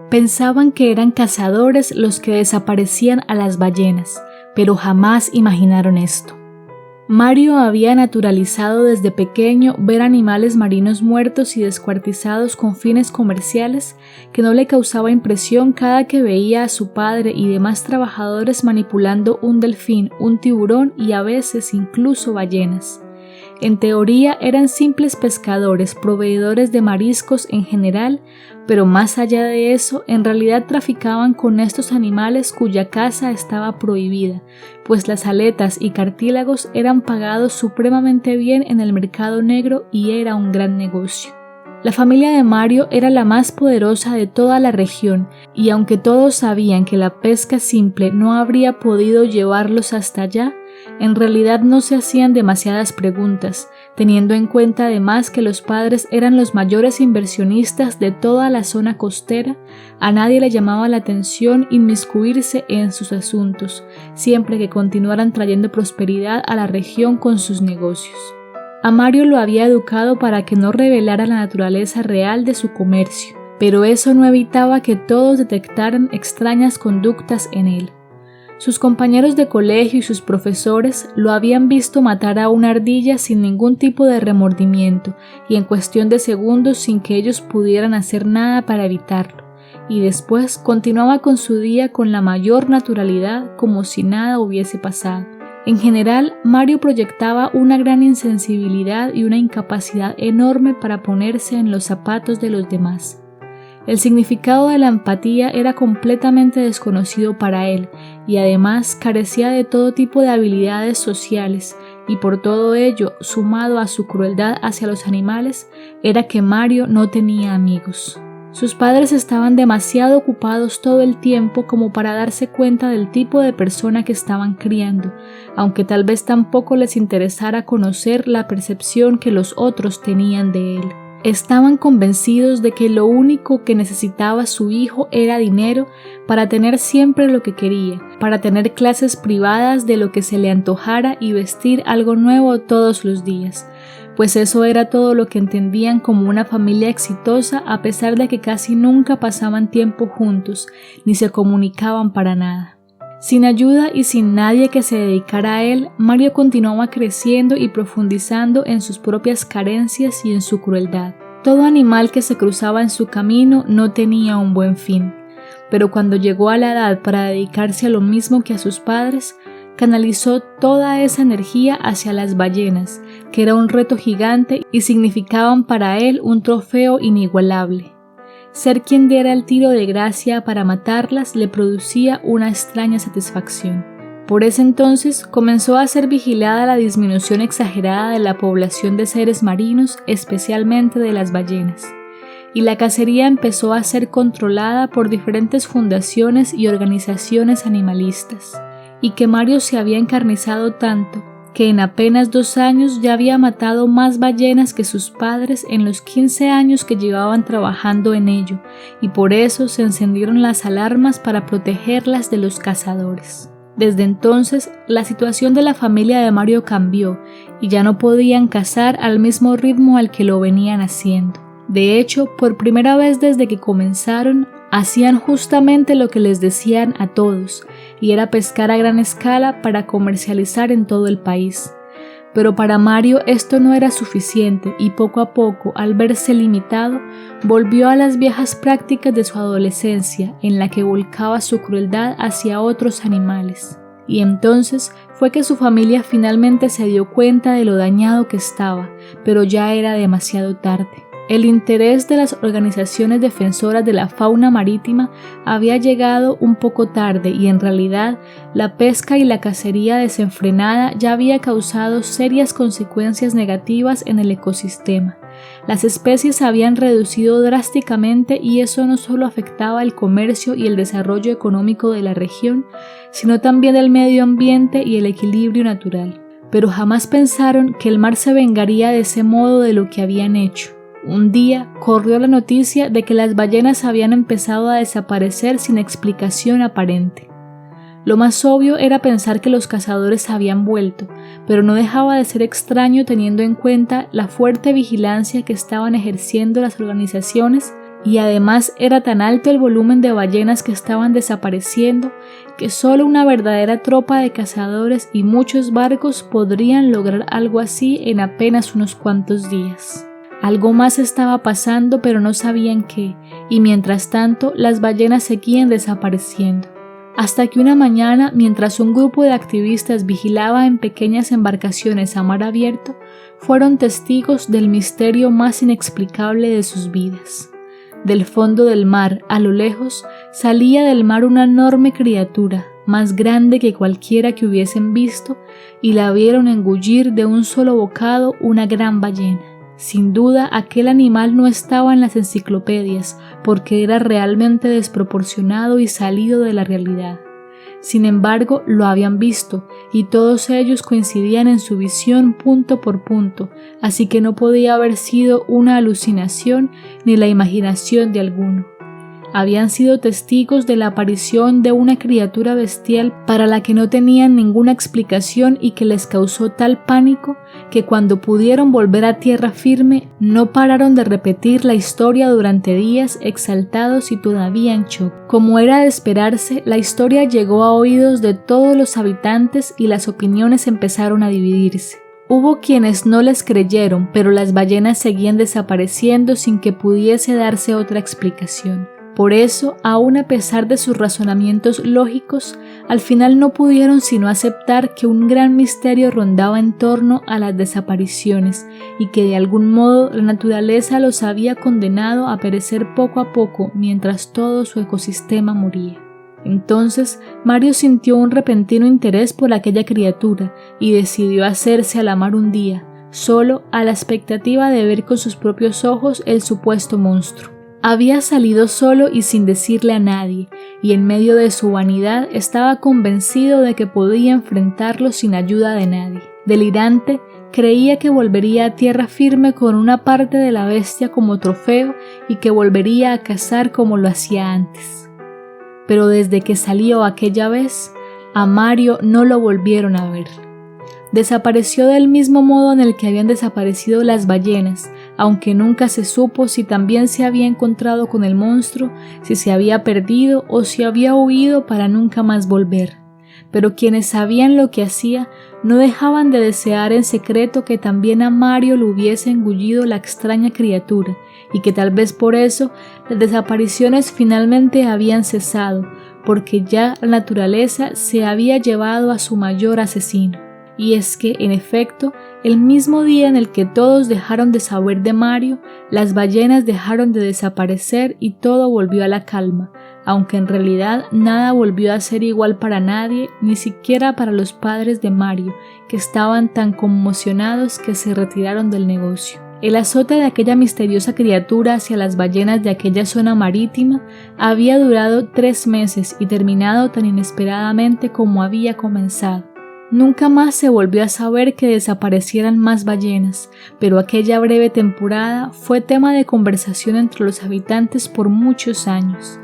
Pensaban que eran cazadores los que desaparecían a las ballenas, pero jamás imaginaron esto. Mario había naturalizado desde pequeño ver animales marinos muertos y descuartizados con fines comerciales que no le causaba impresión cada que veía a su padre y demás trabajadores manipulando un delfín, un tiburón y a veces incluso ballenas. En teoría eran simples pescadores, proveedores de mariscos en general, pero más allá de eso, en realidad traficaban con estos animales cuya caza estaba prohibida, pues las aletas y cartílagos eran pagados supremamente bien en el mercado negro y era un gran negocio. La familia de Mario era la más poderosa de toda la región, y aunque todos sabían que la pesca simple no habría podido llevarlos hasta allá, en realidad no se hacían demasiadas preguntas, teniendo en cuenta además que los padres eran los mayores inversionistas de toda la zona costera. A nadie le llamaba la atención inmiscuirse en sus asuntos, siempre que continuaran trayendo prosperidad a la región con sus negocios. A Mario lo había educado para que no revelara la naturaleza real de su comercio, pero eso no evitaba que todos detectaran extrañas conductas en él. Sus compañeros de colegio y sus profesores lo habían visto matar a una ardilla sin ningún tipo de remordimiento y en cuestión de segundos sin que ellos pudieran hacer nada para evitarlo, y después continuaba con su día con la mayor naturalidad como si nada hubiese pasado. En general, Mario proyectaba una gran insensibilidad y una incapacidad enorme para ponerse en los zapatos de los demás. El significado de la empatía era completamente desconocido para él y además carecía de todo tipo de habilidades sociales, y por todo ello, sumado a su crueldad hacia los animales, era que Mario no tenía amigos. Sus padres estaban demasiado ocupados todo el tiempo como para darse cuenta del tipo de persona que estaban criando, aunque tal vez tampoco les interesara conocer la percepción que los otros tenían de él. Estaban convencidos de que lo único que necesitaba su hijo era dinero para tener siempre lo que quería, para tener clases privadas de lo que se le antojara y vestir algo nuevo todos los días, pues eso era todo lo que entendían como una familia exitosa, a pesar de que casi nunca pasaban tiempo juntos ni se comunicaban para nada. Sin ayuda y sin nadie que se dedicara a él, Mario continuaba creciendo y profundizando en sus propias carencias y en su crueldad. Todo animal que se cruzaba en su camino no tenía un buen fin, pero cuando llegó a la edad para dedicarse a lo mismo que a sus padres, canalizó toda esa energía hacia las ballenas, que era un reto gigante y significaban para él un trofeo inigualable. Ser quien diera el tiro de gracia para matarlas le producía una extraña satisfacción. Por ese entonces comenzó a ser vigilada la disminución exagerada de la población de seres marinos, especialmente de las ballenas, y la cacería empezó a ser controlada por diferentes fundaciones y organizaciones animalistas, y que Mario se había encarnizado tanto que en apenas 2 años ya había matado más ballenas que sus padres en los 15 años que llevaban trabajando en ello, y por eso se encendieron las alarmas para protegerlas de los cazadores. Desde entonces, la situación de la familia de Mario cambió y ya no podían cazar al mismo ritmo al que lo venían haciendo. De hecho, por primera vez desde que comenzaron, hacían justamente lo que les decían a todos, y era pescar a gran escala para comercializar en todo el país. Pero para Mario esto no era suficiente y poco a poco, al verse limitado, volvió a las viejas prácticas de su adolescencia, en la que volcaba su crueldad hacia otros animales. Y entonces fue que su familia finalmente se dio cuenta de lo dañado que estaba, pero ya era demasiado tarde. El interés de las organizaciones defensoras de la fauna marítima había llegado un poco tarde y en realidad la pesca y la cacería desenfrenada ya había causado serias consecuencias negativas en el ecosistema. Las especies se habían reducido drásticamente y eso no solo afectaba el comercio y el desarrollo económico de la región, sino también el medio ambiente y el equilibrio natural. Pero jamás pensaron que el mar se vengaría de ese modo de lo que habían hecho. Un día corrió la noticia de que las ballenas habían empezado a desaparecer sin explicación aparente. Lo más obvio era pensar que los cazadores habían vuelto, pero no dejaba de ser extraño teniendo en cuenta la fuerte vigilancia que estaban ejerciendo las organizaciones y además era tan alto el volumen de ballenas que estaban desapareciendo que solo una verdadera tropa de cazadores y muchos barcos podrían lograr algo así en apenas unos cuantos días. Algo más estaba pasando, pero no sabían qué, y mientras tanto las ballenas seguían desapareciendo. Hasta que una mañana, mientras un grupo de activistas vigilaba en pequeñas embarcaciones a mar abierto, fueron testigos del misterio más inexplicable de sus vidas. Del fondo del mar, a lo lejos, salía del mar una enorme criatura, más grande que cualquiera que hubiesen visto, y la vieron engullir de un solo bocado una gran ballena. Sin duda, aquel animal no estaba en las enciclopedias, porque era realmente desproporcionado y salido de la realidad. Sin embargo, lo habían visto, y todos ellos coincidían en su visión punto por punto, así que no podía haber sido una alucinación ni la imaginación de alguno. Habían sido testigos de la aparición de una criatura bestial para la que no tenían ninguna explicación y que les causó tal pánico que cuando pudieron volver a tierra firme no pararon de repetir la historia durante días, exaltados y todavía en shock. Como era de esperarse, la historia llegó a oídos de todos los habitantes y las opiniones empezaron a dividirse. Hubo quienes no les creyeron, pero las ballenas seguían desapareciendo sin que pudiese darse otra explicación. Por eso, aun a pesar de sus razonamientos lógicos, al final no pudieron sino aceptar que un gran misterio rondaba en torno a las desapariciones y que de algún modo la naturaleza los había condenado a perecer poco a poco mientras todo su ecosistema moría. Entonces, Mario sintió un repentino interés por aquella criatura y decidió hacerse a la mar un día, solo a la expectativa de ver con sus propios ojos el supuesto monstruo. Había salido solo y sin decirle a nadie, y en medio de su vanidad estaba convencido de que podía enfrentarlo sin ayuda de nadie. Delirante, creía que volvería a tierra firme con una parte de la bestia como trofeo y que volvería a cazar como lo hacía antes. Pero desde que salió aquella vez, a Mario no lo volvieron a ver. Desapareció del mismo modo en el que habían desaparecido las ballenas, aunque nunca se supo si también se había encontrado con el monstruo, si se había perdido o si había huido para nunca más volver. Pero quienes sabían lo que hacía no dejaban de desear en secreto que también a Mario lo hubiese engullido la extraña criatura y que tal vez por eso las desapariciones finalmente habían cesado, porque ya la naturaleza se había llevado a su mayor asesino. Y es que, en efecto, el mismo día en el que todos dejaron de saber de Mario, las ballenas dejaron de desaparecer y todo volvió a la calma, aunque en realidad nada volvió a ser igual para nadie, ni siquiera para los padres de Mario, que estaban tan conmocionados que se retiraron del negocio. El azote de aquella misteriosa criatura hacia las ballenas de aquella zona marítima había durado 3 meses y terminado tan inesperadamente como había comenzado. Nunca más se volvió a saber que desaparecieran más ballenas, pero aquella breve temporada fue tema de conversación entre los habitantes por muchos años.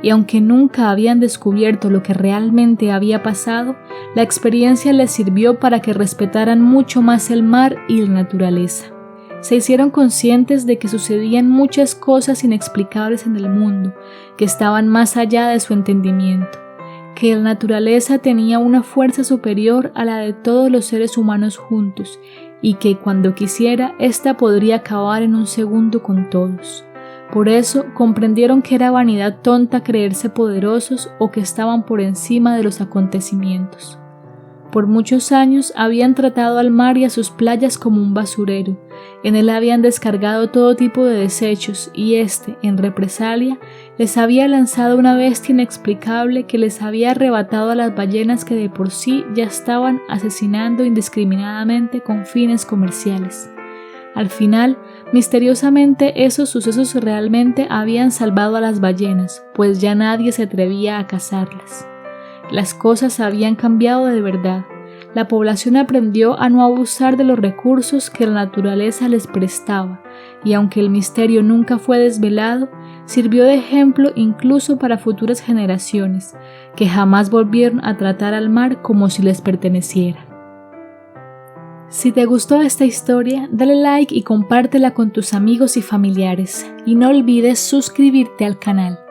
Y aunque nunca habían descubierto lo que realmente había pasado, la experiencia les sirvió para que respetaran mucho más el mar y la naturaleza. Se hicieron conscientes de que sucedían muchas cosas inexplicables en el mundo, que estaban más allá de su entendimiento, que la naturaleza tenía una fuerza superior a la de todos los seres humanos juntos y que cuando quisiera, ésta podría acabar en un segundo con todos. Por eso comprendieron que era vanidad tonta creerse poderosos o que estaban por encima de los acontecimientos. Por muchos años habían tratado al mar y a sus playas como un basurero. En él habían descargado todo tipo de desechos y en represalia, les había lanzado una bestia inexplicable que les había arrebatado a las ballenas que de por sí ya estaban asesinando indiscriminadamente con fines comerciales. Al final, misteriosamente, esos sucesos realmente habían salvado a las ballenas, pues ya nadie se atrevía a cazarlas. Las cosas habían cambiado de verdad. La población aprendió a no abusar de los recursos que la naturaleza les prestaba, y aunque el misterio nunca fue desvelado, sirvió de ejemplo incluso para futuras generaciones, que jamás volvieron a tratar al mar como si les perteneciera. Si te gustó esta historia, dale like y compártela con tus amigos y familiares. Y no olvides suscribirte al canal.